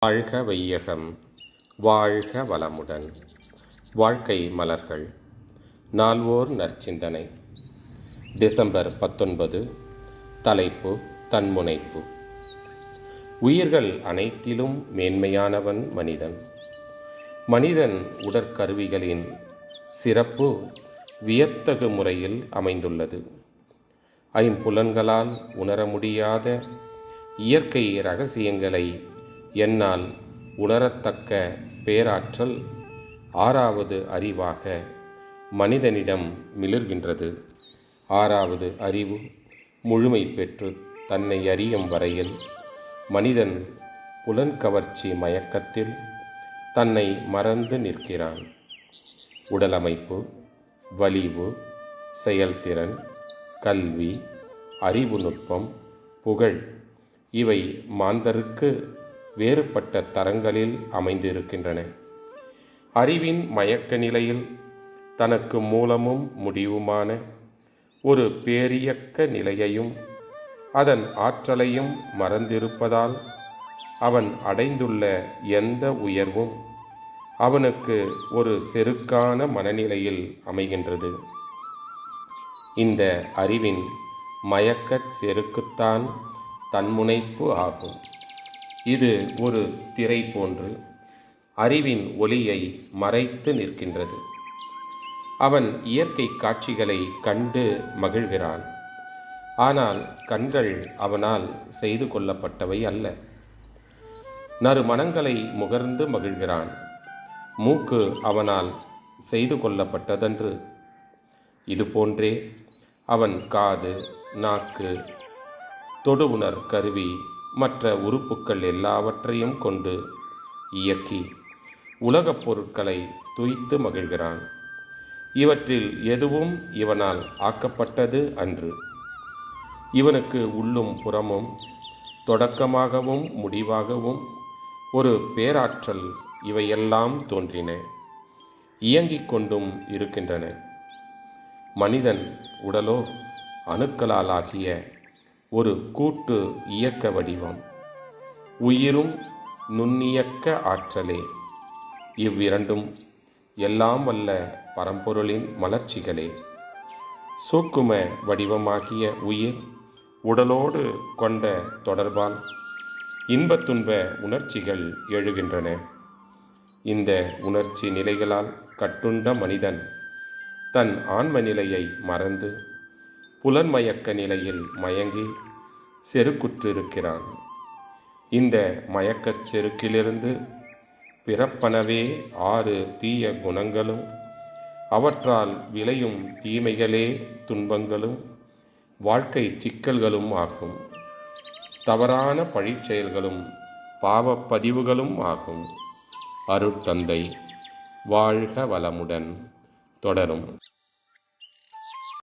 வாழ்க வையகம், வாழ்க வளமுடன். வாழ்க்கை மலர்கள். நால்வோர் நற்சிந்தனை. டிசம்பர் 19. தலைப்பு தன்முனைப்பு. உயிர்கள் அனைத்திலும் மேன்மையானவன் மனிதன். மனிதன் உடற்கருவிகளின் சிறப்பு வியத்தகு முறையில் அமைந்துள்ளது. ஐம்புலன்களால் உணர முடியாத இயற்கை இரகசியங்களை என்னால் உணரத்தக்க பேராற்றல் ஆறாவது அறிவாக மனிதனிடம் மிளிர்கின்றது. ஆறாவது அறிவு முழுமை பெற்று தன்னை அறியும் வரையில் மனிதன் புலன்கவர்ச்சி மயக்கத்தில் தன்னை மறந்து நிற்கிறான். உடலமைப்பு, வலிவு, செயல்திறன், கல்வி, அறிவு நுட்பம், புகழ் இவை மாந்தருக்கு வேறுபட்ட தரங்களில் அமைந்திருக்கின்றன. அறிவின் மயக்க நிலையில் தனக்கு மூலமும் முடிவுமான ஒரு பேரியக்க நிலையையும் அதன் ஆற்றலையும் மறந்திருப்பதால் அவன் அடைந்துள்ள எந்த உயர்வும் அவனுக்கு ஒரு செருக்கான மனநிலையில் அமைகின்றது. இந்த அறிவின் மயக்கச் செருக்குத்தான் தன்முனைப்பு ஆகும். இது ஒரு திரை போன்று அறிவின் ஒளியை மறைத்து நிற்கின்றது. அவன் இயற்கை காட்சிகளை கண்டு மகிழ்கிறான். ஆனால் கண்கள் அவனால் செய்து கொள்ளப்பட்டவை அல்ல. நறுமணங்களை முகர்ந்து மகிழ்கிறான். மூக்கு அவனால் செய்து கொள்ளப்பட்டதன்று. இதுபோன்றே அவன் காது, நாக்கு, தொடு உணர் கருவி மற்ற உறுப்புக்கள் எல்லாவற்றையும் கொண்டு இயக்கி உலகப் பொருட்களை துய்த்து மகிழ்கிறான். இவற்றில் எதுவும் இவனால் ஆக்கப்பட்டது அன்று. இவனுக்கு உள்ளும் புறமும் தொடக்கமாகவும் முடிவாகவும் ஒரு பேராற்றல் இவையெல்லாம் தோன்றின, இயங்கிக் கொண்டும் இருக்கின்றன. மனிதன் உடலோ அணுக்களால் ஆகிய ஒரு கூட்டு இயக்க வடிவம். உயிரும் நுண்ணியக்க ஆற்றலே. இவ்விரண்டும் எல்லாம் வல்ல பரம்பொருளின் மலர்ச்சிகளே. சூக்கும வடிவமாகிய உயிர் உடலோடு கொண்ட தொடர்பால் இன்ப துன்ப உணர்ச்சிகள் எழுகின்றன. இந்த உணர்ச்சி நிலைகளால் கட்டுண்ட மனிதன் தன் ஆன்ம நிலையை மறந்து புலன்மயக்க நிலையில் மயங்கி செருக்குற்றிருக்கிறான். இந்த மயக்கச் செருக்கிலிருந்து பிறப்பனவே 6 தீய குணங்களும் அவற்றால் விளையும் தீமைகளே துன்பங்களும் வாழ்க்கை சிக்கல்களும் ஆகும். தவறான பழிச்செயல்களும் பாவப்பதிவுகளும் ஆகும். அருட்தந்தை வாழ்க வளமுடன். தொடரும்.